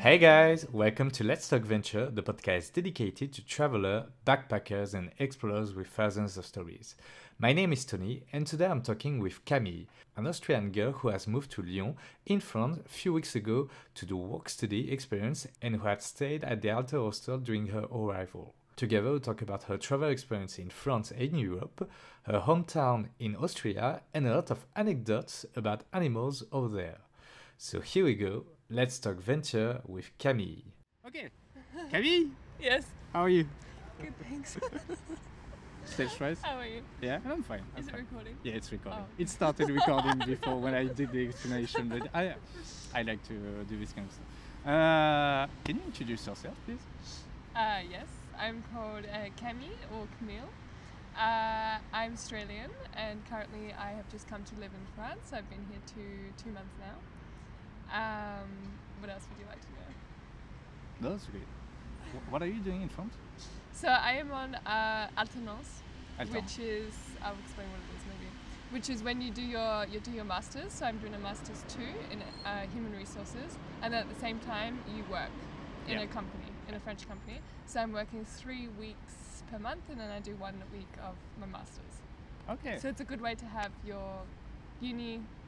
Hey guys, welcome to Let's Talk Venture, the podcast dedicated to travelers, backpackers, and explorers with thousands of stories. My name is Tony, and today I'm talking with Camille, an Austrian girl who has moved to Lyon in France a few weeks ago to do work study experience and who had stayed at the Alter Hostel during her arrival. Together, we talk about her travel experience in France and in Europe, her hometown in Austria, and a lot of anecdotes about animals over there. So here we go. Let's talk venture with Camille. Okay, Camille, Yes. how are you? Good, thanks. Stage fright? How are you? Yeah, I'm fine. I'm Is it fine. recording? Yeah, it's recording. Oh. It started recording before when I did the explanation, but I like to do this kind of stuff. Can you introduce yourself, please? Yes. I'm called Camille or Camille. I'm Australian and currently I have just come to live in France. I've been here two months now. What else would you like to know? That's great. What are you doing in France? So I am on alternance, Alter. which is I'll explain what it is maybe. Which is when you do your masters. So I'm doing a masters too in human resources, and at the same time you work in a company, in a French company. So I'm working 3 weeks per month, and then I do 1 week of my masters. Okay. So it's a good way to have your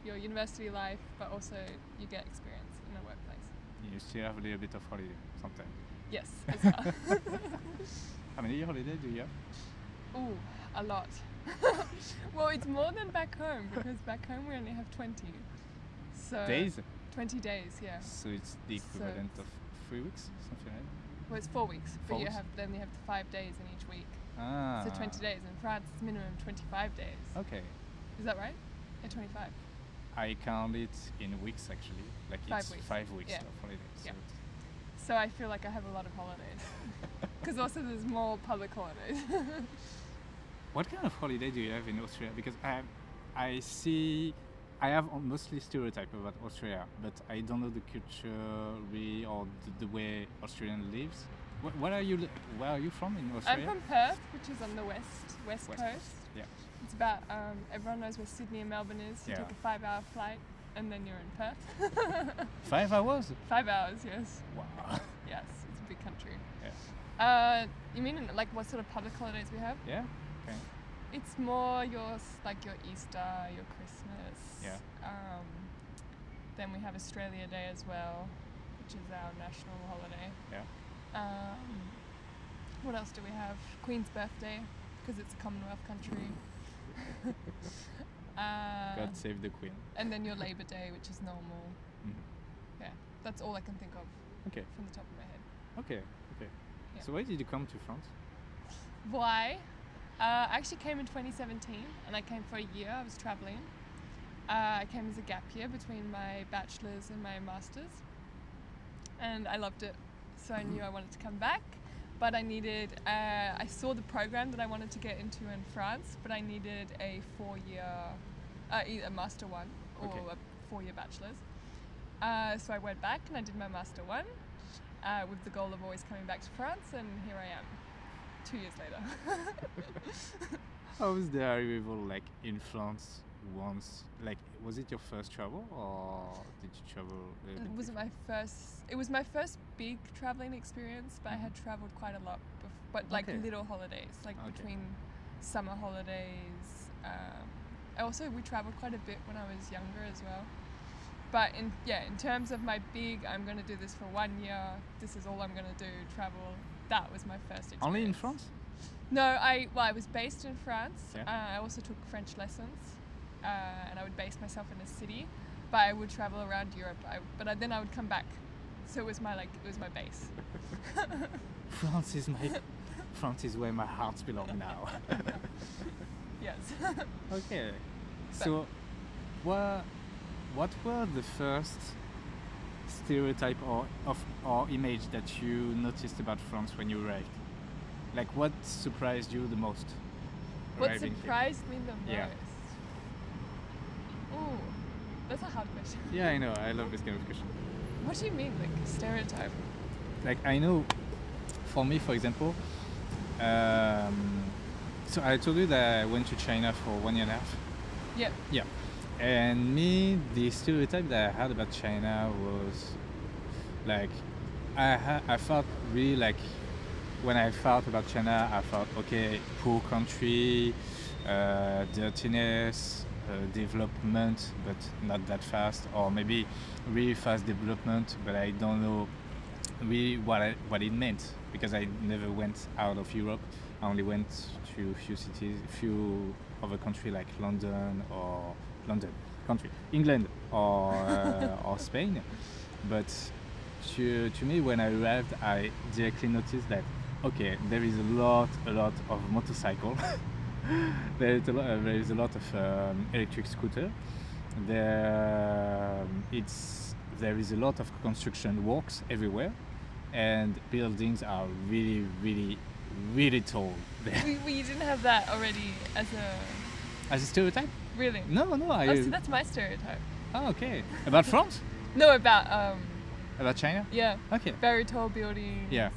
university life, but also you get experience in a workplace. You still have a little bit of holiday sometimes. Yes, as well. How many holidays do you have? Ooh, a lot. Well, it's more than back home because back home we only have 20. So Days? 20 days, yeah. So it's the equivalent of 3 weeks, something like that? Well, it's 4 weeks, 4 but weeks? you have 5 days in each week. Ah. So 20 days. In France, it's minimum 25 days. Okay. Is that right? Yeah, 25. I count it in weeks actually. Like 5 it's weeks. 5 weeks Yeah. of holidays. Yeah. So So I feel like I have a lot of holidays. Because also there's more public holidays. what kind of holiday do you have in Austria? Because I have mostly stereotype about Austria, but I don't know the culture really or the way Australian lives. Where are you from in Austria? I'm from Perth, which is on the west coast. Yeah. It's about, everyone knows where Sydney and Melbourne is. You Yeah. take a 5-hour flight and then you're in Perth. 5 hours? 5 hours, yes. Wow. Yes, it's a big country. Yeah. You mean like what sort of public holidays we have? Yeah. Okay. It's more your Easter, your Christmas. Yeah. Then we have Australia Day as well, which is our national holiday. Yeah. What else do we have? Queen's birthday, because it's a Commonwealth country. God save the Queen. And then your Labour Day, which is normal. Mhm. Yeah, that's all I can think of Okay. from the top of my head. Okay. Okay. Yeah. So why did you come to France? Why? I actually came in 2017 and I came for a year. I was traveling. I came as a gap year between my bachelor's and my master's, and I loved it. So I knew I wanted to come back, but I needed, I saw the program that I wanted to get into in France, but I needed a 4-year, either a master 1 or Okay. a 4-year bachelor's. So I went back and I did my master 1 with the goal of always coming back to France, and here I am. 2 years later. How was the arrival like in France once? Like, was it your first travel or did you travel a little bit It was my first big traveling experience, but I had traveled quite a lot, but like Okay. little holidays, like Okay. between summer holidays. Also, we traveled quite a bit when I was younger as well. But in terms of my big, I'm going to do this for 1 year, this is all I'm going to do, travel, that was my first experience. Only in France? No, I was based in France. Yeah. I also took French lessons, and I would base myself in a city, but I would travel around Europe. Then I would come back, so it was my base. France is where my heart belongs now. Yes. Okay. So, what were the first stereotype or image that you noticed about France when you arrived? Like, what surprised you the most? What arriving here? surprised me the most? Yeah. Ooh, that's a hard question. Yeah, I know. I love this kind of question. What do you mean, like stereotype? Like, I know, for me, for example, so I told you that I went to China for 1 year and a half. Yeah. Yeah. And me, the stereotype that I had about China was like I felt really like when I thought about China, I thought, okay, poor country, dirtiness, development, but not that fast, or maybe really fast development, but I don't know really what it meant, because I never went out of Europe. I only went to a few cities, few other countries like London, England, or Spain. But to me, when I arrived, I directly noticed that okay, there is a lot of motorcycle. there is a lot of electric scooter. There is a lot of construction works everywhere, and buildings are really tall there. We didn't have that already As a stereotype? really. No. Oh, so that's my stereotype. Oh, okay. About France? No, about About China? yeah, Okay. very tall buildings. Yeah.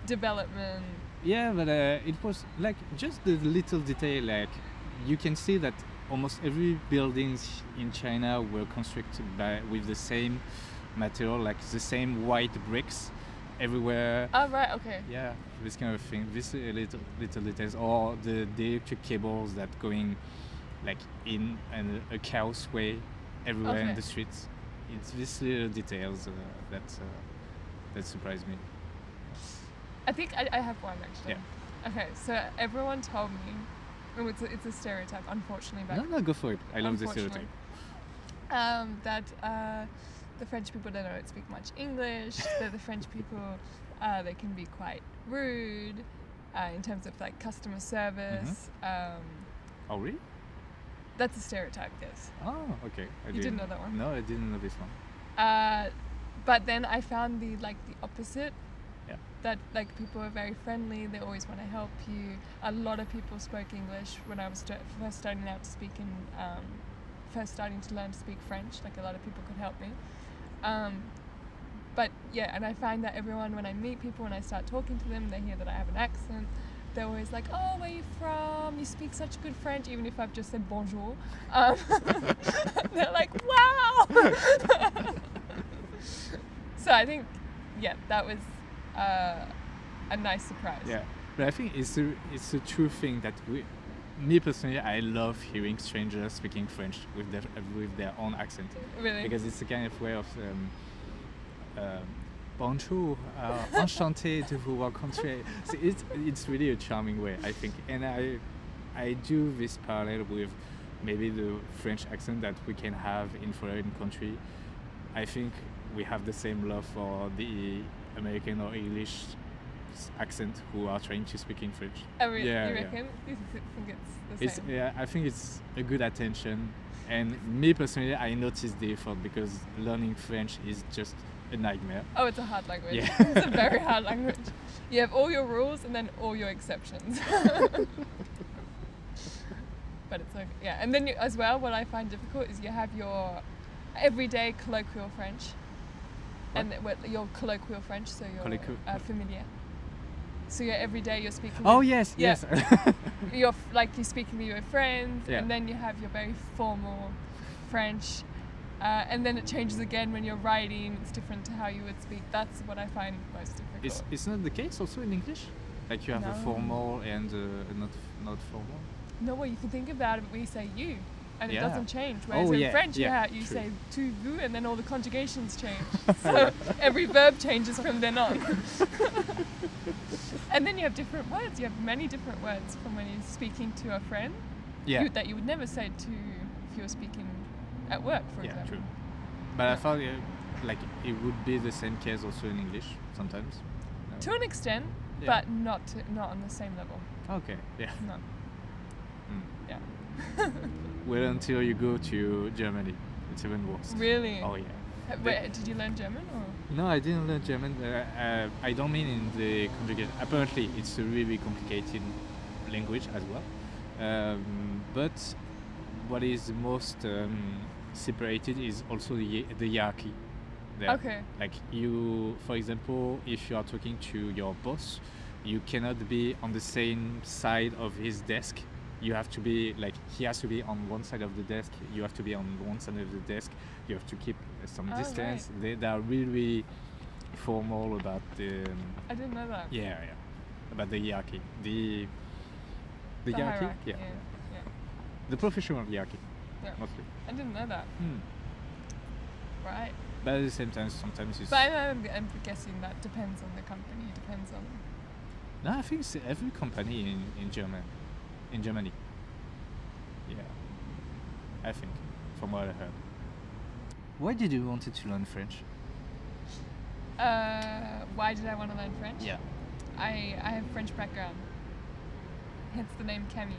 Development. Yeah, but it was like just the little detail. Like you can see that almost every buildings in China were constructed with the same material, like the same white bricks everywhere. Oh right, okay. Yeah, this kind of thing. This little details, or the electric cables that going like in a chaos way everywhere in Okay. the streets. It's these little details that surprised me. I think I have one actually. Yeah. Okay, so everyone told me, oh, it's a stereotype, unfortunately, but No, go for it. I love the unfortunately, stereotype. that the French people don't speak much English. That the French people they can be quite rude in terms of like customer service. Oh, really? That's a stereotype, yes. Oh, okay. You didn't know that one? No, I didn't know this one. But then I found the opposite. Yeah. That like people are very friendly. They always want to help you. A lot of people spoke English when I was first starting out to speak first starting to learn to speak French. Like a lot of people could help me. But yeah, and I find that everyone, when I meet people, when I start talking to them, they hear that I have an accent. They're always like, "Oh, where are you from? You speak such good French," even if I've just said bonjour. They're like, "Wow!" So I think, yeah, that was a nice surprise. Yeah, but I think it's a true thing that me personally, I love hearing strangers speaking French with their own accent. Really? Because it's a kind of way of bonjour, enchanté de vous rencontrer. So it's really a charming way, I think, and I do this parallel with maybe the French accent that we can have in foreign country. I think we have the same love for the American or English accent who are trying to speak in French. Oh, really? You reckon? You think it's the same? Yeah, I think it's a good attention, and me personally, I noticed the effort because learning French is just a nightmare. Oh, it's a hard language. Yeah. It's a very hard language. You have all your rules and then all your exceptions. But it's like, yeah. And then as well, what I find difficult is you have your everyday colloquial French. What? And your colloquial French, so your familiar. So your everyday you're speaking. Oh with, yes, yeah. yes. You're you're speaking with your friends, Yeah. and then you have your very formal French, and then it changes again when you're writing. It's different to how you would speak. That's what I find most difficult. It's not the case also in English. Like you have a No. formal and not formal. No, well, you can think about it. We say you, and Yeah. it doesn't change. Whereas Oh, in yeah, French, yeah, you true. say tu, vous, and then all the conjugations change. So every verb changes from then on. And then you have different words. You have many different words from when you're speaking to a friend. Yeah. That you would never say to if you were speaking at work, for Yeah, example. true. But I thought like it would be the same case also in English sometimes. No. To an extent, Yeah. but not on the same level. Okay. Yeah. No. Mm. Yeah. Wait until you go to Germany. It's even worse. Really? Oh yeah. Wait, did you learn German or? No, I didn't learn German. I don't mean in the conjugation. Apparently, it's a really complicated language as well. But what is most separated is also the hierarchy. There. Okay. Like you, for example, if you are talking to your boss, you cannot be on the same side of his desk. You have to be like, he has to be on one side of the desk, you have to be on one side of the desk, you have to keep some Oh, distance. right. They are really formal about the I didn't know that. yeah about the hierarchy, the hierarchy, hierarchy, yeah. yeah. The professional hierarchy, Yeah. mostly. I didn't know that. Right. But at the same time, sometimes it's. But I'm guessing that depends on the company. Depends on. No, I think it's every company in Germany. Yeah, I think, from what I heard. Why did you want to learn French? Why did I want to learn French? Yeah. I have French background. Hence the name Camille.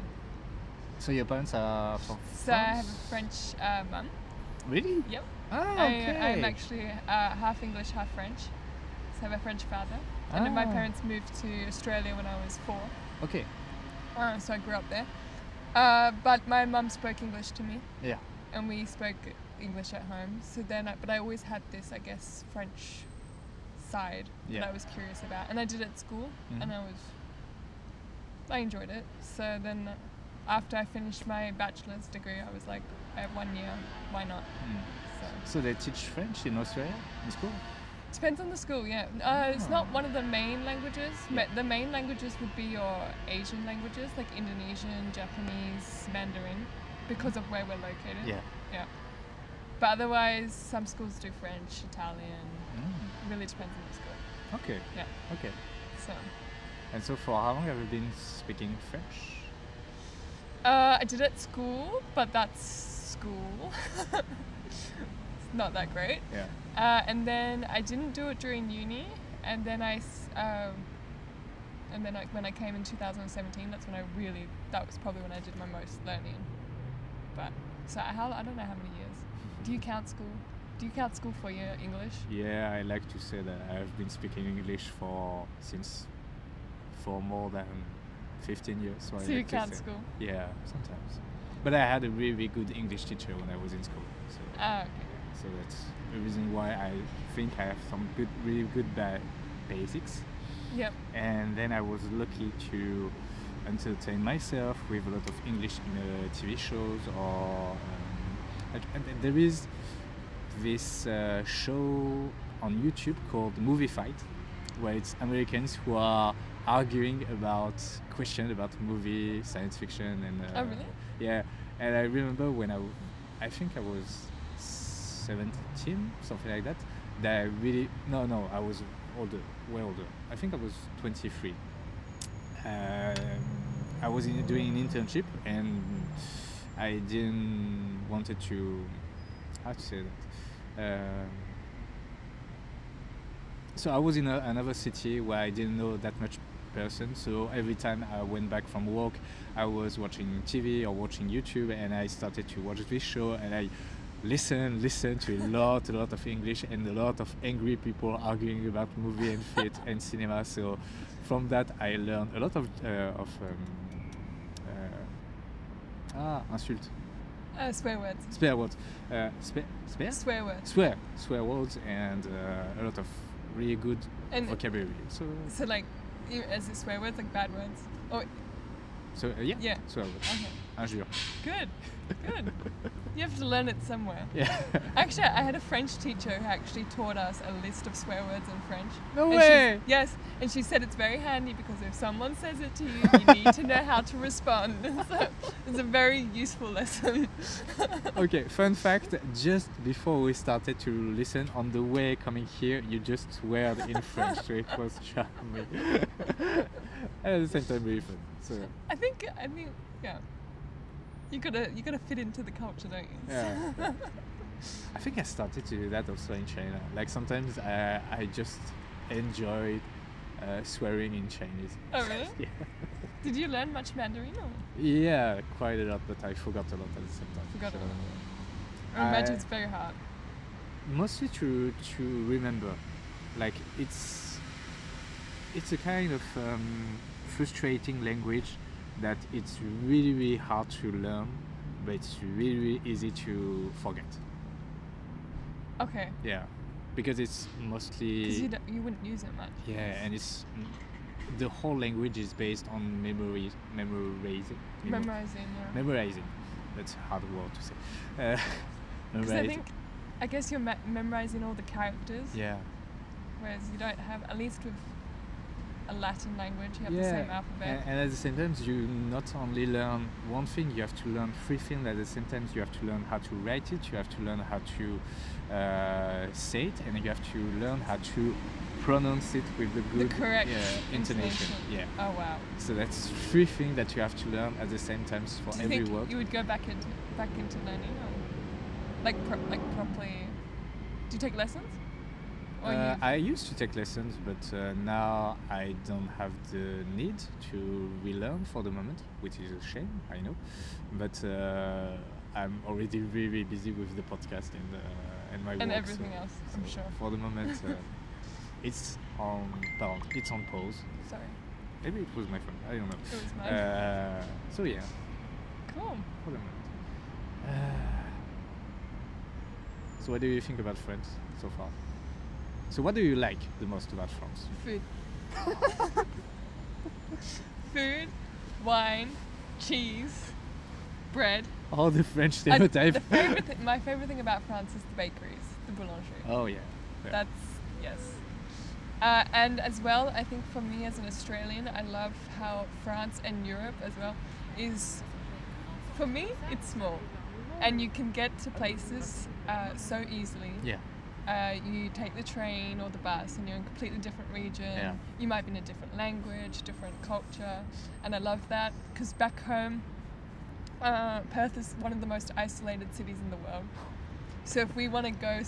So your parents are from So I have France? a French mum. Really? Yep. Ah, okay. I'm actually half English, half French. So I have a French father. And then my parents moved to Australia when I was 4. Okay. So I grew up there. But my mum spoke English to me. Yeah. And we spoke English at home. So then, but I always had this, I guess, French side Yeah. that I was curious about. And I did it at school, and I enjoyed it. So then after I finished my bachelor's degree, I was like, I have 1 year, why not? So they teach French in Australia in school? Depends on the school, yeah. It's not one of the main languages. The main languages would be your Asian languages, like Indonesian, Japanese, Mandarin, because of where we're located. Yeah. Yeah. But otherwise, some schools do French, Italian. It really depends on the school. Okay. Yeah. Okay. So. And so for how long have you been speaking French? I did it at school, but that's school. It's not that great. Yeah. And then I didn't do it during uni, and then when I came in 2017, that's when that was probably when I did my most learning. But so I don't know how many years. Do you count school? Do you count school for your English? Yeah, I like to say that I've been speaking English for more than 15 years. So So you count school? Yeah, sometimes. But I had a really good English teacher when I was in school. So, Okay. so that's the reason why I think I have some really good basics. Yep. And then I was lucky to entertain myself with a lot of English TV shows or and there is this show on YouTube called Movie Fight, where it's Americans who are arguing about questions about movie, science fiction, and Oh, really? yeah. And I remember when I think I was 17, something like that. That I really I was older, way older. I think I was 23. I was doing an internship, and I didn't wanted to how to say that. So I was in another city where I didn't know that much person. So every time I went back from work, I was watching TV or watching YouTube, and I started to watch this show, and I listen to a lot of English and a lot of angry people arguing about movie and theatre and cinema. So from that I learned a lot of insultes. Swear words. Swear words. Swear words. Swear words and a lot of really good And vocabulary. So like, as it swear words, like bad words. Oh, So yeah. yeah. Swear words. Okay. Injure. Good. You have to learn it somewhere. Yeah. Actually, I had a French teacher who actually taught us a list of swear words in French. No And way! Yes, and she said it's very handy because if someone says it to you, you need to know how to respond. So it's a very useful lesson. Okay, fun fact, just before we started to listen, on the way coming here, you just sweared in French, so it was charming. And at the same time, really fun. So, I think, yeah. You gotta fit into the culture, don't you? yeah. I think I started to do that also in China. Like sometimes I just enjoyed swearing in Chinese. Oh, really? Yeah. Did you learn much Mandarin or? Yeah, quite a lot, but I forgot a lot at the same time. Forgot So, a lot. I imagine it's very hard. Mostly to remember. Like it's a kind of frustrating language that it's really, really hard to learn, but it's really, really easy to forget. Okay. Yeah, because it's mostly Because you wouldn't use it much. yeah, and it's the whole language is based on memorizing. Memorizing. That's a hard word to say. Because Memorizing. I guess you're memorizing all the characters. Yeah. whereas you don't have, at least with a Latin language, you have the same alphabet. And at the same time, you not only learn one thing, you have to learn three things at the same time. You have to learn how to write it, you have to learn how to say it, and you have to learn how to pronounce it with the good correct intonation. Yeah. Oh wow. So that's three things that you have to learn at the same time for Do you every think word. you would go back into learning, or like properly? Do you take lessons? Or I used to take lessons, but now I don't have the need to relearn for the moment, which is a shame, I know. But I'm already really busy with the podcast and my work. And everything so, else, I'm sure. For the moment, it's on pause. Sorry. Maybe it was my phone. I don't know. It was mine. So yeah, Cool. for the moment. So what do you think about France so far? So what do you like the most about France? Food. Food, wine, cheese, bread. All the French And stereotypes. my favorite thing about France is the bakeries, the boulangerie. Oh yeah. That's, yes. And as well, I think for me as an Australian, I love how France and Europe as well is, for me, it's small. And you can get to places so easily. Yeah. You take the train or the bus and you're in a completely different region. Yeah. You might be in a different language, different culture. And I love that because back home, Perth is one of the most isolated cities in the world. So if we want to go,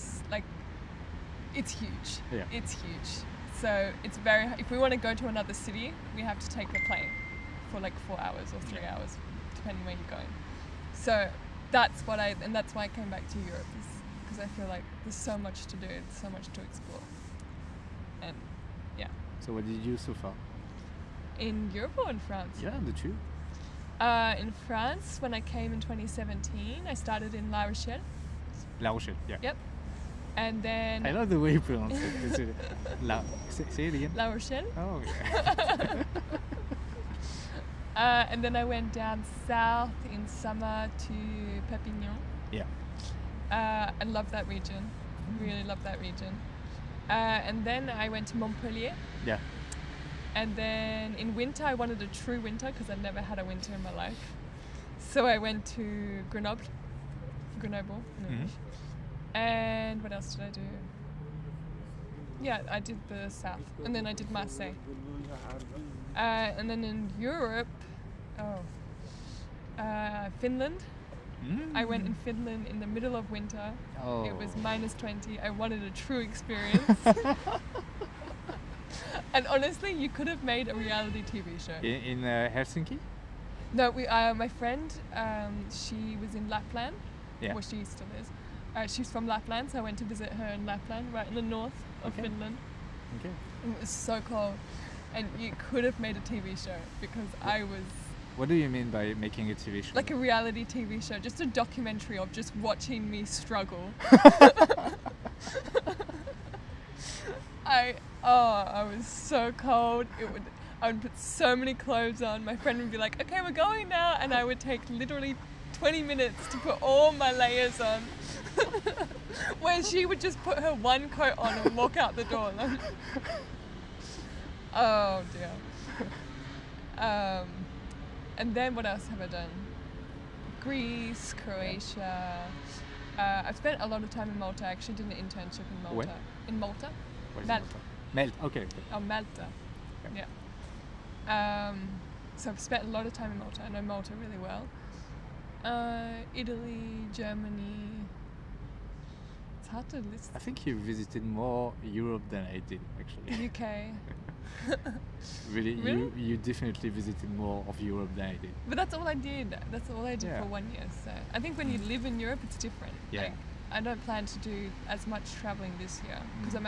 it's huge. Yeah. It's huge. So it's if we want to go to another city, we have to take a plane for like 4 hours or 3 hours, depending where you're going. So that's why I came back to Europe, because I feel like there's so much to do, so much to explore. And yeah. So what did you do so far? In Europe or in France? Yeah, the two. In France, when I came in 2017, I started in La Rochelle. La Rochelle. Yeah. Yep. And then I love the way you pronounce it. Say it again. La Rochelle. Oh yeah. And then I went down south in summer to Perpignan. Yeah. I love that region. Really love that region. And then I went to Montpellier. Yeah. And then in winter, I wanted a true winter because I've never had a winter in my life. So I went to Grenoble in English. And what else did I do? Yeah, I did the south. And then I did Marseille. And then in Europe, Finland. I went in Finland in the middle of winter. Oh. It was -20. I wanted a true experience. And honestly, you could have made a reality TV show. In Helsinki? No, my friend, she was in Lapland. Yeah. Well, she still is. She's from Lapland, so I went to visit her in Lapland, right in the north of Finland. Okay. And it was so cold. And you could have made a TV show because I was... What do you mean by making a TV show? Like a reality TV show, just a documentary of just watching me struggle. I was so cold. I would put so many clothes on. My friend would be like, "Okay, we're going now," and I would take literally 20 minutes to put all my layers on. Where she would just put her one coat on and walk out the door. Oh dear. And then what else have I done? Greece, Croatia. I've spent a lot of time in Malta. I actually did an internship in Malta. Where? In Malta? What is Malta. Malta. Okay. Oh, Malta. Yeah. Yeah. So I've spent a lot of time in Malta. I know Malta really well. Italy, Germany. It's hard to list. I think you visited more Europe than I did, actually. UK. Really? Really? You definitely visited more of Europe than I did. But that's all I did. That's all I did Yeah. for 1 year. So I think when you live in Europe, it's different. Yeah. Like, I don't plan to do as much traveling this year because I'm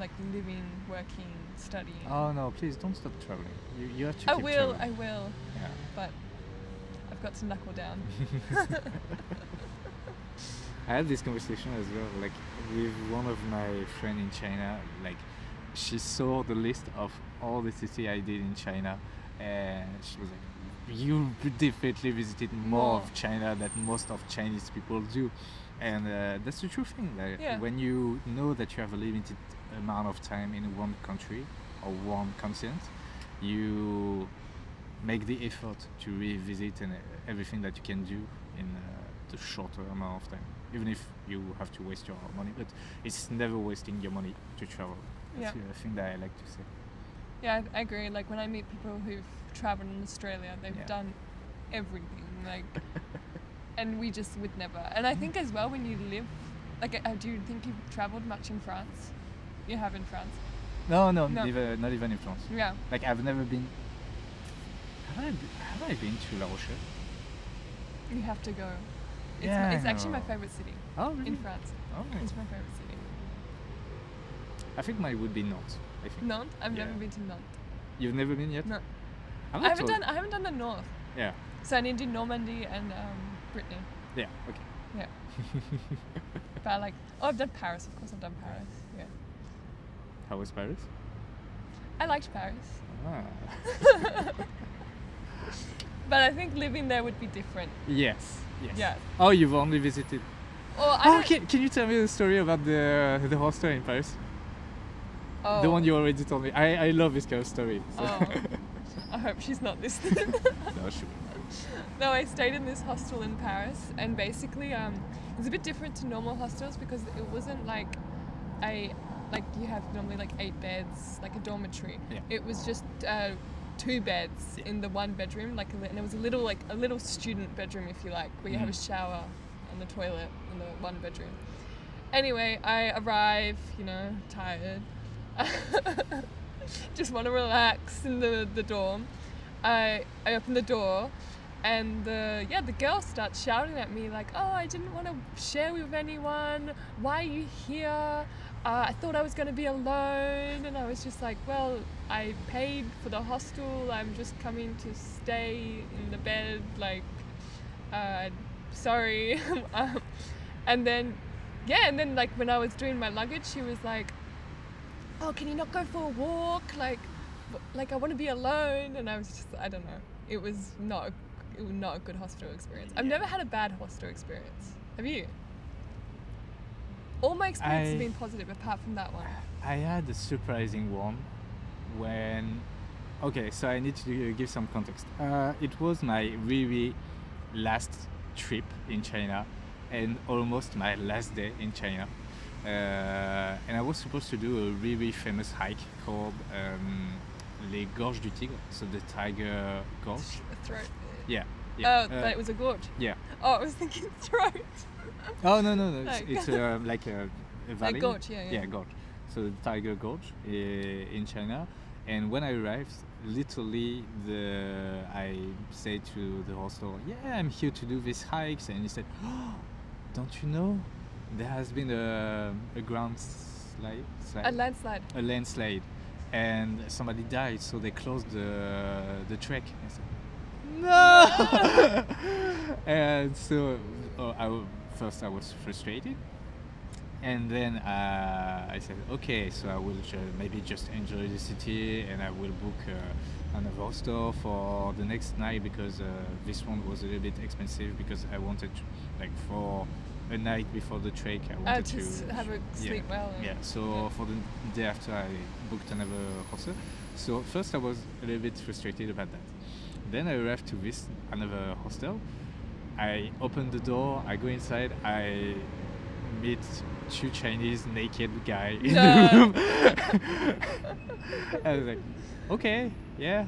like living, working, studying. Oh no! Please don't stop traveling. You have to I keep will. traveling. I will. Yeah. But I've got to knuckle down. I had this conversation as well, like with one of my friends in China. Like, she saw the list of all the cities I did in China, and she was like, "You definitely visited more of China than most of Chinese people do." And that's the true thing. Like, Yeah. when you know that you have a limited amount of time in one country or one continent, you make the effort to revisit and everything that you can do in the shorter amount of time. Even if you have to waste your money, but it's never wasting your money to travel. That's Yeah. the thing that I like to say. Yeah, I agree. Like when I meet people who've traveled in Australia, they've Yeah. done everything. Like, and we just would never. And I think as well when you live, like, do you think you've traveled much in France? You have in France. No, No. not even in France. Yeah. Like I've never been. Have I been to La Rochelle? You have to go. It's, Yeah, it's I actually my know. favorite city Oh, really? in France. Oh. It's my favorite city. I think mine would be Nantes. I think. Nantes? I've never Yeah. been to Nantes. You've never been yet? No. I'm I not haven't told- done. I haven't done the north. Yeah. So I need to do Normandy and Brittany. Yeah. Okay. Yeah. But I like. Oh, I've done Paris. Of course, I've done Paris. Yeah. How was Paris? I liked Paris, Ah. but I think living there would be different. Yes. Yes. Yeah. Oh, you've only visited. Or I Oh, don't. can you tell me the story about the hostel in Paris? Oh. The one you already told me. I love this kind of story. So. Oh. I hope she's not listening. No, sure. No, I stayed in this hostel in Paris, and basically, it's a bit different to normal hostels because it wasn't like you have normally like 8 beds, like a dormitory. Yeah. It was just 2 beds Yeah. in the one bedroom, and it was a little student bedroom, if you like, where you have a shower and the toilet in the one bedroom. Anyway, I arrive, tired. Just want to relax in the dorm. I open the door, and the girl starts shouting at me like, "Oh, I didn't want to share with anyone. Why are you here? I thought I was going to be alone." And I was just like, "Well, I paid for the hostel. I'm just coming to stay in the bed. Like, sorry." And then like when I was doing my luggage, she was like, "Oh, can you not go for a walk? Like I want to be alone." And I was just, I don't know. It was not a good hostel experience. I've never had a bad hostel experience. Have you? All my experiences have been positive apart from that one. I had a surprising one when. Okay, so I need to give some context. It was my really last trip in China and almost my last day in China. And I was supposed to do a really famous hike called Les Gorges du Tigre, so the Tiger Gorge. Throat. Yeah. Oh, but it was a gorge. Yeah. Oh, I was thinking throat. Oh no, Like- it's like a valley. gorge, yeah. Yeah, gorge. So the Tiger Gorge in China. And when I arrived, literally I said to the hostel, "Yeah, I'm here to do these hikes," and he said, "Oh, don't you know there has been a ground slide, A landslide. a landslide, and somebody died, so they closed the trek." I said, "No!" And so first I was frustrated, and then I said, "Okay, so I will maybe just enjoy the city, and I will book another hostel for the next night because this one was a little bit expensive because I wanted to, like, for a night before the trek I wanted to have a sleep well. And, yeah, so for the day after I booked another hostel. So first I was a little bit frustrated about that. Then I arrived to this another hostel. I open the door, I go inside, I meet 2 Chinese naked guy in the room. I was like, okay, yeah,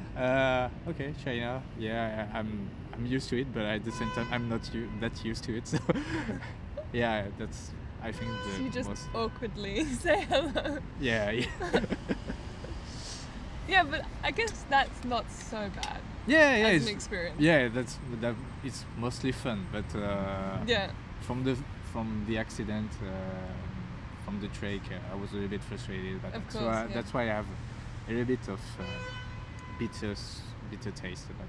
okay, China, yeah, I'm used to it, but at the same time I'm not that used to it. So yeah, that's, I think, the So you just most. awkwardly say hello. Yeah. Yeah, but I guess that's not so bad Yeah, as it's, an experience. yeah, that it's mostly fun, but Yeah. from the accident, from the trek, I was a little bit frustrated about Of that. So course, yeah. that's why I have a little bit of bitter taste about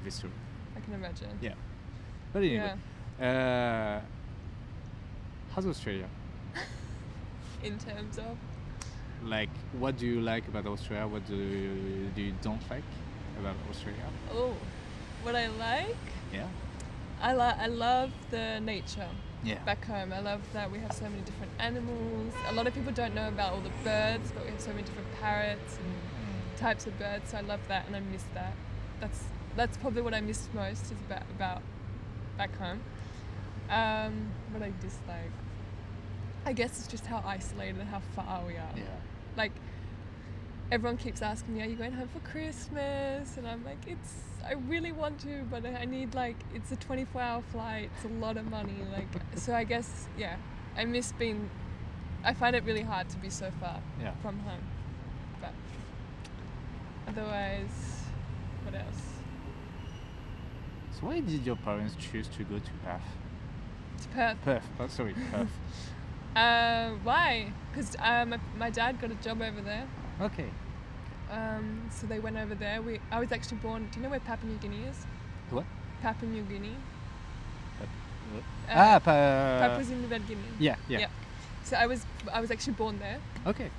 this story. I can imagine. Yeah. But anyway, how's Australia? In terms of. Like, what do you like about Australia? What do you don't like about Australia? Oh, what I like? Yeah. I love the nature Yeah. back home. I love that we have so many different animals. A lot of people don't know about all the birds, but we have so many different parrots and types of birds. So I love that, and I miss that. That's probably what I miss most is about back home. What I dislike, I guess, it's just how isolated and how far we are. Yeah. Like, everyone keeps asking me, are you going home for Christmas? And I'm like, I really want to, but I need, like, it's a 24-hour flight, it's a lot of money, like, so I guess, yeah, I find it really hard to be so far from home, but otherwise, what else? So why did your parents choose to go to Perth? To Perth. Perth. Why? Because my dad got a job over there. Okay. So they went over there. I was actually born. Do you know where Papua New Guinea is? What? Papua New Guinea. Papua's New Guinea. Yeah. So I was actually born there. Okay.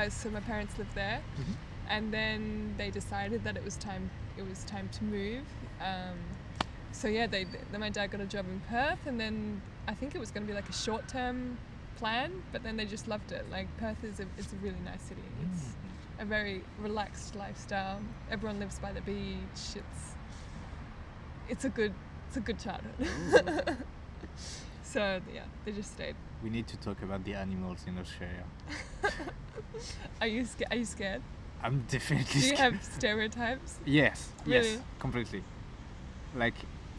So my parents lived there, and then they decided that it was time to move. So yeah, then my dad got a job in Perth, and then I think it was going to be like a short-term plan, but then they just loved it. Like, Perth it's a really nice city. It's a very relaxed lifestyle. Everyone lives by the beach. It's a good childhood. So yeah, they just stayed. We need to talk about the animals in Australia. Are you scared? I'm definitely Do you scared. have stereotypes? Yes, Really? yes, completely. Like,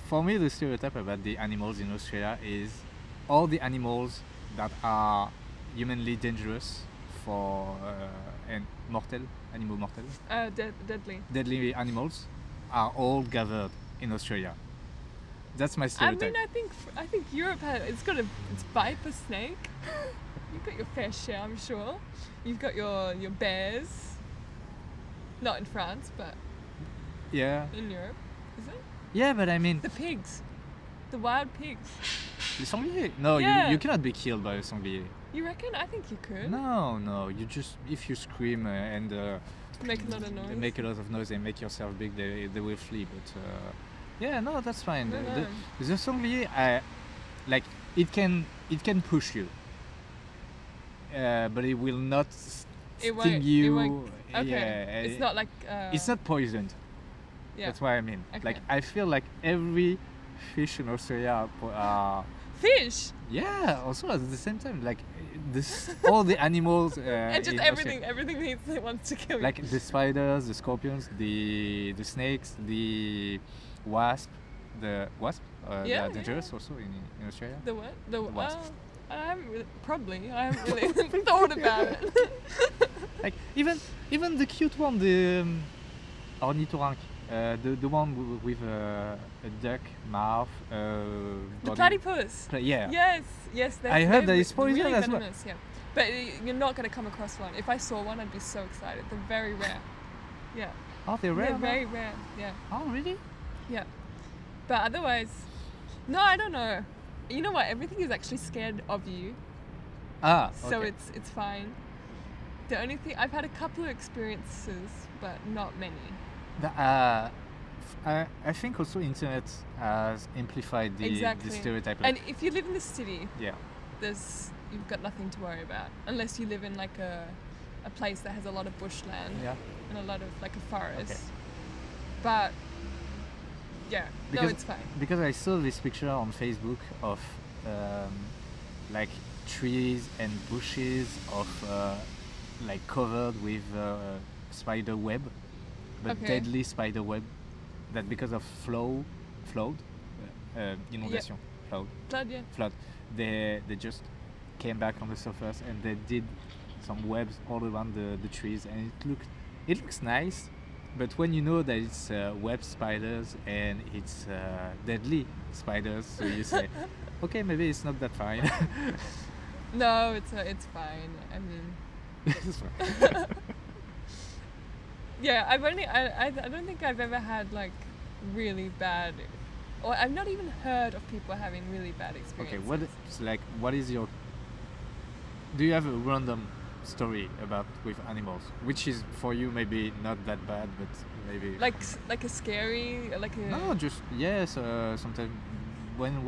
for me, the stereotype about the animals in Australia is all the animals that are humanly dangerous and animal mortal, deadly animals are all gathered in Australia. That's my stereotype. I mean, I think Europe it's viper snake. You've got your fair share, I'm sure. You've got your bears. Not in France, but Yeah. in Europe, is it? Yeah, but I mean, The pigs, the wild pigs. the sanglier. No, Yeah. you cannot be killed by a sanglier. You reckon? I think you could. No. You just, if you scream and Make a lot of noise. make a lot of noise and make yourself big, they will flee. But yeah, no, that's fine. No. The sanglier, like, it can push you, but it will not It won't- sting you. it won't- Okay. Yeah, It's not like. it's not poisoned. Yeah. That's what I mean. Okay. Like, I feel like every fish in Australia are Fish yeah. Also at the same time, like all the animals and just in everything wants to kill you. like the spiders, the scorpions, the snakes, the wasp, Yeah, they are yeah. dangerous also in Australia. The what? The wasp. I haven't really thought about it. Like even the cute one, the ornithorynque, the one with a duck mouth. The body. platypus. Yeah. Yes. I heard that they're it's poison really as well. venomous, yeah. But you're not going to come across one. If I saw one, I'd be so excited. They're very rare. Yeah. Are they rare? They're now? very rare. Yeah. Oh really? Yeah. But otherwise, no, I don't know. You know what? Everything is actually scared of you, Ah. so Okay. it's fine. The only thing I've had a couple of experiences, but not many. I think also internet has amplified the Exactly. stereotype. And if you live in the city, yeah. you've got nothing to worry about unless you live in like a place that has a lot of bushland Yeah. and a lot of like a forest. Okay. But yeah, no, Because- it's fine. Because I saw this picture on Facebook of like trees and bushes of like covered with spider web, but Okay. deadly spider web that because of flood, inundation, flood, they just came back on the surface and they did some webs all around the trees, and it looks nice. But when you know that it's web spiders and it's deadly spiders, so you say, okay, maybe it's not that fine. No, it's fine. I mean, It's fine. yeah, I don't think I've ever had like really bad, or I've not even heard of people having really bad experiences. Okay, what is your? Do you have a random story about with animals, which is for you maybe not that bad, but maybe like a scary, like a no, just yes. Sometimes when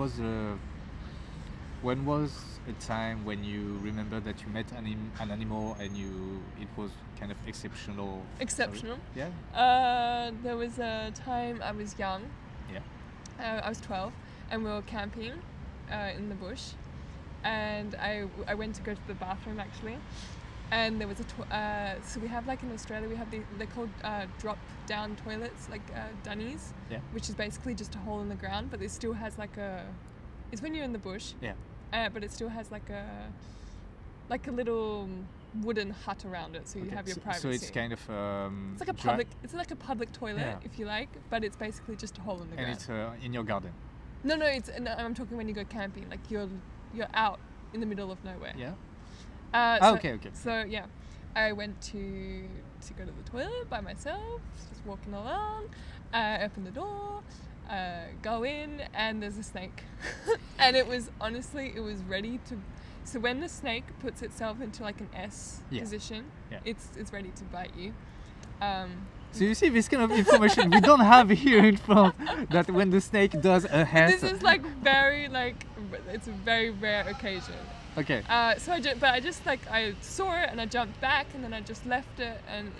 was a time when you remember that you met an animal and it was kind of exceptional? Exceptional. Yeah. There was a time I was young. Yeah. I was 12, and we were camping in the bush, and I went to go to the bathroom actually, and there was so we have, like in Australia, we have they're called drop down toilets, like dunnies, Yeah. which is basically just a hole in the ground, but it still has like it's when you're in the bush, Yeah. but it still has like a little wooden hut around it, so you have your privacy. So it's kind of it's like a public. It's like a public toilet, Yeah. if you like, but it's basically just a hole in the and ground. it's in your garden. No, I'm talking when you go camping, like you're out in the middle of nowhere. Yeah. Okay. So yeah, I went to go to the toilet by myself, just walking along. I open the door, go in, and there's a snake, and it was ready to. So when the snake puts itself into like an S position, Yeah. it's ready to bite you. So you see this kind of information we don't have here in France. That when the snake does a S. This is it's a very rare occasion. Okay. So I just I saw it and I jumped back and then I just left it, and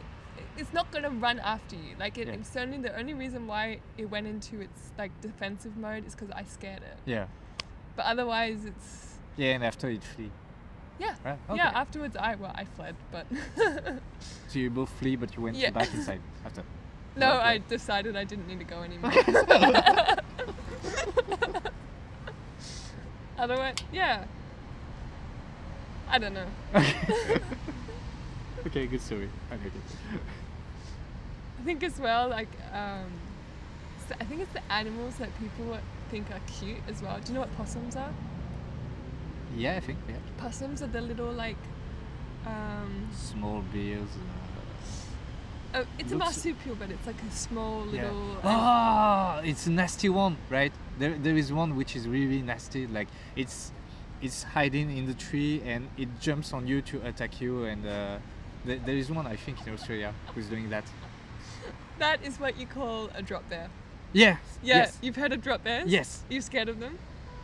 it's not gonna run after you. Like Yeah. it's only the only reason why it went into its like defensive mode is because I scared it. Yeah. But otherwise it's And after it flee. yeah. Right? Okay. Yeah. Afterwards I fled, but So you both flee, but you went Yeah. back inside after. no, Okay. I decided I didn't need to go anymore. Otherwise, yeah. I don't know. Okay, good story. I like it. I think as well, I think it's the animals that people think are cute as well. Do you know what possums are? Yeah, I think. Yeah. Possums are the little Small bears. it's a Looks- marsupial, but it's like a small little. It's a nasty one, right? There is one which is really nasty. Like it's hiding in the tree and it jumps on you to attack you. And there is one, I think, in Australia who's doing that. That is what you call a drop bear. Yeah. Yeah, Yes. you've heard of drop bears? Yes. You scared of them?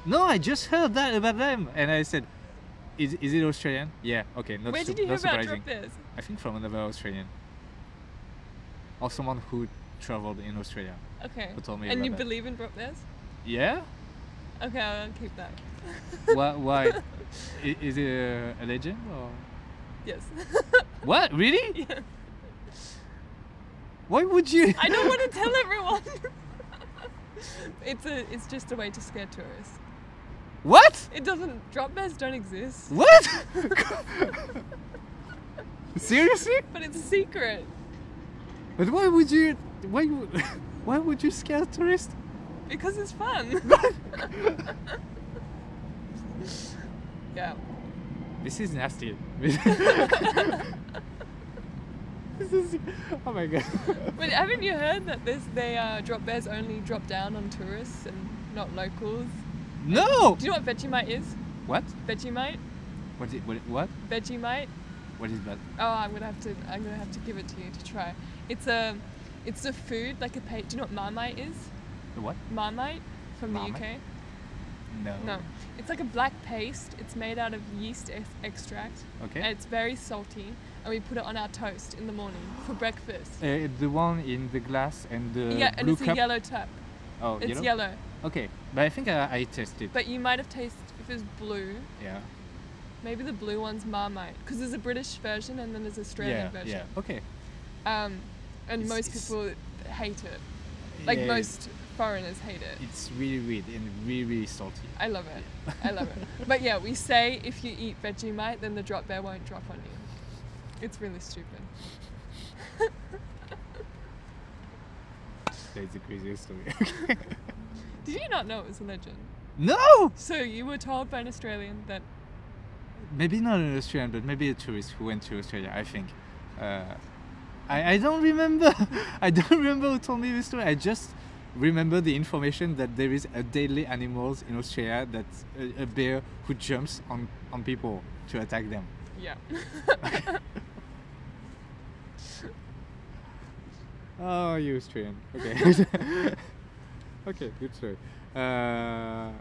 No, I just heard that about them, and I said, "Is it Australian?" Yeah. Okay. Not Where su- did you hear not about surprising. drop bears? I think from another Australian, or someone who traveled in Australia Okay. who told me And about you that. believe in drop bears? Yeah. Okay, I'll keep that. Why? Is it a legend or Yes. what? Really? Yeah. Why would you? I don't want to tell everyone. It's just a way to scare tourists. What? It doesn't. Drop bears don't exist. What? Seriously? But it's a secret. But why would you? Why would you scare tourists? Because it's fun. Yeah. This is nasty. This is. Oh my god. But haven't you heard that drop bears only drop down on tourists and not locals? No. Do you know what Vegemite is? What? Vegemite? What? Vegemite? What is that? Oh, I'm gonna have to give it to you to try. It's a food like a do you know what Marmite is? The what? Marmite from the Marmite? UK. No. No, it's like a black paste. It's made out of yeast extract. Okay. And it's very salty, and we put it on our toast in the morning for breakfast. The one in the glass and the Yeah, and blue it's cup. a yellow tap. Oh, It's yellow? yellow, Okay, but I think I tasted. but you might have tasted if it's blue. Yeah. Maybe the blue one's Marmite, because there's a British version and then there's an Australian Yeah. version. Yeah. Okay. And It's- most it's- people hate it. Like Yeah, most foreigners hate it. It's really weird and really, really salty. I love it. I love it. But yeah, we say if you eat Vegemite, then the drop bear won't drop on you. It's really stupid. That's the craziest story. Did you not know it was a legend? No! So you were told by an Australian that Maybe not an Australian, but maybe a tourist who went to Australia, I think. I don't remember. I don't remember who told me this story. I just remember the information that there is a deadly animals in Australia that's a bear who jumps on people to attack them. yeah. Oh, you Australian. Okay. Okay, good story. Uh,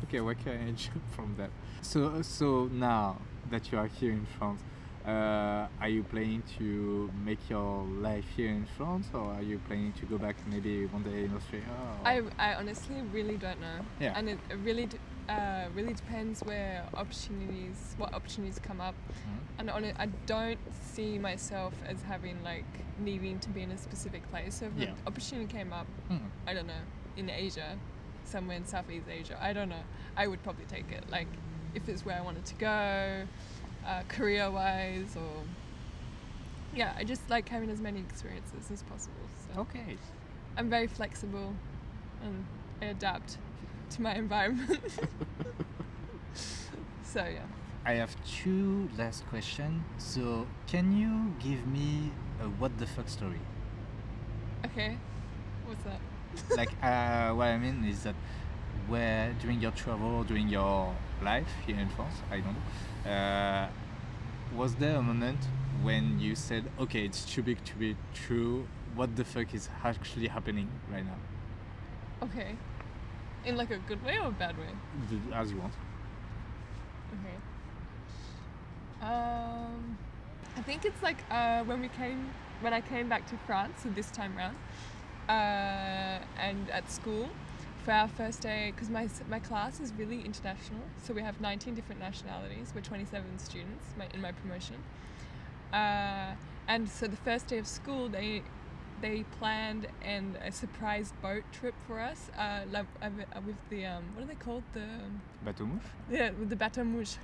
okay, what can I jump from that? So now that you are here in France, are you planning to make your life here in France, or are you planning to go back maybe one day in Australia? Or? I honestly really don't know. Yeah. And it really depends what opportunities come up. And I don't see myself as having like needing to be in a specific place. So if Yeah. an opportunity came up, I don't know, in Asia, somewhere in Southeast Asia, I don't know, I would probably take it. Like if it's where I wanted to go, career-wise, or yeah, I just like having as many experiences as possible. So Okay. I'm very flexible and I adapt to my environment. So yeah. I have two last questions. So can you give me a what the fuck story? Okay. What's that? Like what I mean is that where during your travel, during your life here in France, I don't know, was there a moment when you said, okay, it's too big to be true, what the fuck is actually happening right now? Okay. In like a good way or a bad way? As you want. Okay. I think it's like when I came back to France, so this time round, and at school for our first day, because my class is really international, so we have 19 different nationalities. We're 27 students in my promotion, and so the first day of school they planned a surprise boat trip for us, with the what are they called, the Bateau mouche? yeah, with the bateau mouche.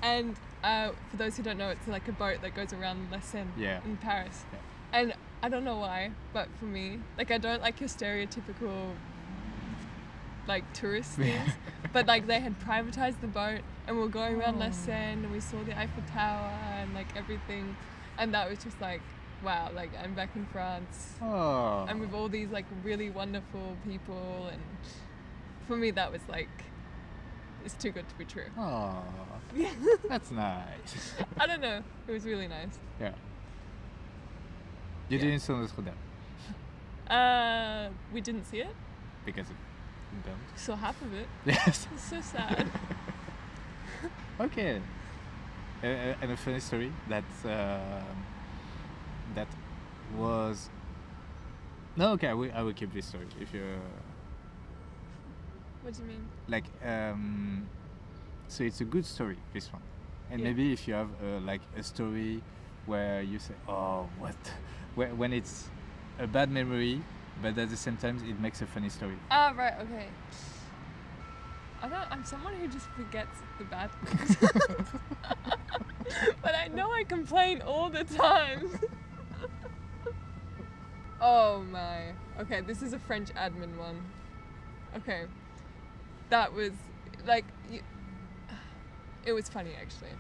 And for those who don't know, it's like a boat that goes around La Seine in Paris. Yeah. And I don't know why, but for me, like I don't like your stereotypical like tourist things. But like they had privatized the boat and we were going around La Seine and we saw the Eiffel Tower and like everything. And that was just like, wow, like I'm back in France. Oh. And with all these like really wonderful people, and for me that was like, it's too good to be true. Oh. That's nice. I don't know. It was really nice. Yeah. You didn't see Notre Dame We didn't see it. because it don't. Saw half of it. Yes. It's so sad. Okay. And a funny story that was. No, okay. I will keep this story if you What do you mean? like. So it's a good story, this one, and Yeah. maybe if you have like a story where you say, oh, what, when it's a bad memory, but at the same time it makes a funny story. Ah, right. Okay. I'm someone who just forgets the bad things. But I know I complain all the time. Oh my. Okay, this is a French admin one. Okay. That was like, it was funny actually.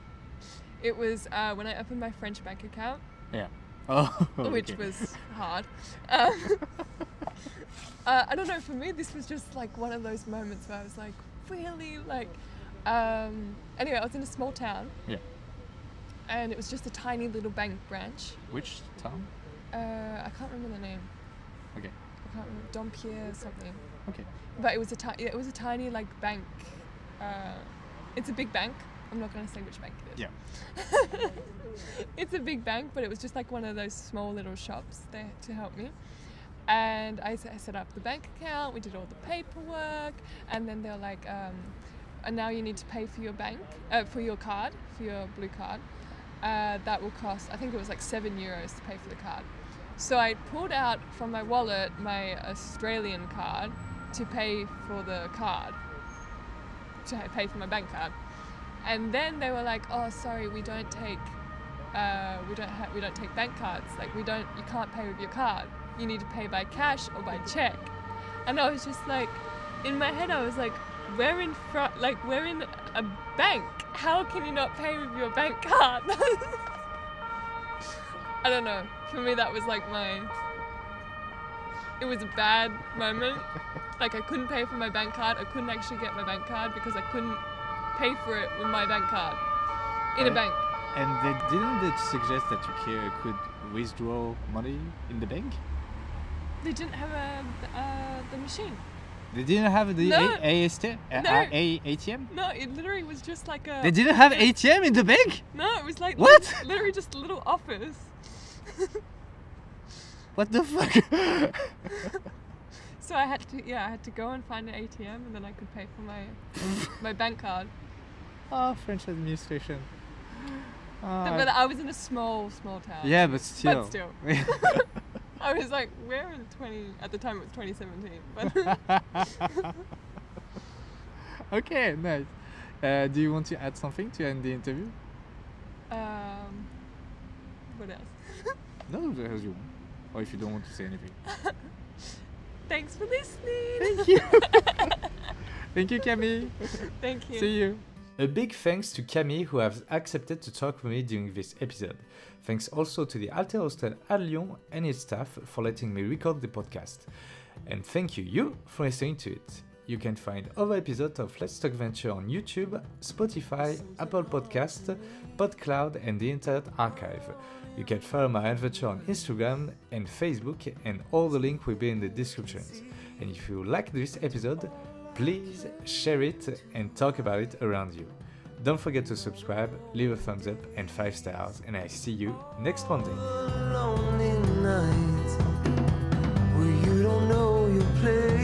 It was when I opened my French bank account. Yeah. Oh. Which okay. was hard. I don't know, for me this was just like one of those moments where I was like, really like, anyway, I was in a small town. Yeah. And it was just a tiny little bank branch. Which town? I can't remember the name. Okay. I can't remember, Dompierre something. Okay. But it was a tiny like bank. It's a big bank. I'm not going to say which bank it is. Yeah. It's a big bank, but it was just like one of those small little shops there to help me. And I set up the bank account, we did all the paperwork, and then they were like, and now you need to pay for your for your card, for your blue card. That will cost, I think it was like €7 to pay for the card. So I pulled out from my wallet my Australian card to pay for the card, to pay for my bank card. And then they were like, oh, sorry, we don't take bank cards. Like you can't pay with your card. You need to pay by cash or by check. And I was just like, in my head I was like, we're in a bank. How can you not pay with your bank card? I don't know. For me that was like it was a bad moment. Like I couldn't pay for my bank card. I couldn't actually get my bank card because I couldn't pay for it with my bank card in a bank. And didn't they suggest that you could withdraw money in the bank? They didn't have the machine. They didn't have the No. AST? No. ATM? No, it literally was just like a. They didn't have ATM in the bank? No, it was like What? literally just a little office. What the fuck? So I had to go and find an ATM, and then I could pay for my bank card. Oh, French administration. But I was in a small town. Yeah, but still. But still. I was like, where in at the time it was 2017. But Okay, nice. Do you want to add something to end the interview? What else? No, as you want. Or if you don't want to say anything. Thanks for listening. Thank you. Thank you, Camille. Thank you. See you. A big thanks to Camille who has accepted to talk with me during this episode. Thanks also to the Alter Hostel at Lyon and its staff for letting me record the podcast. And thank you for listening to it. You can find other episodes of Let's Talk Venture on YouTube, Spotify, Apple Podcasts, PodCloud and the Internet Archive. You can follow my adventure on Instagram and Facebook, and all the links will be in the descriptions. And if you like this episode, please share it and talk about it around you. Don't forget to subscribe, leave a thumbs up and 5 stars, and I see you next Monday. Lonely nights where you don't know your place.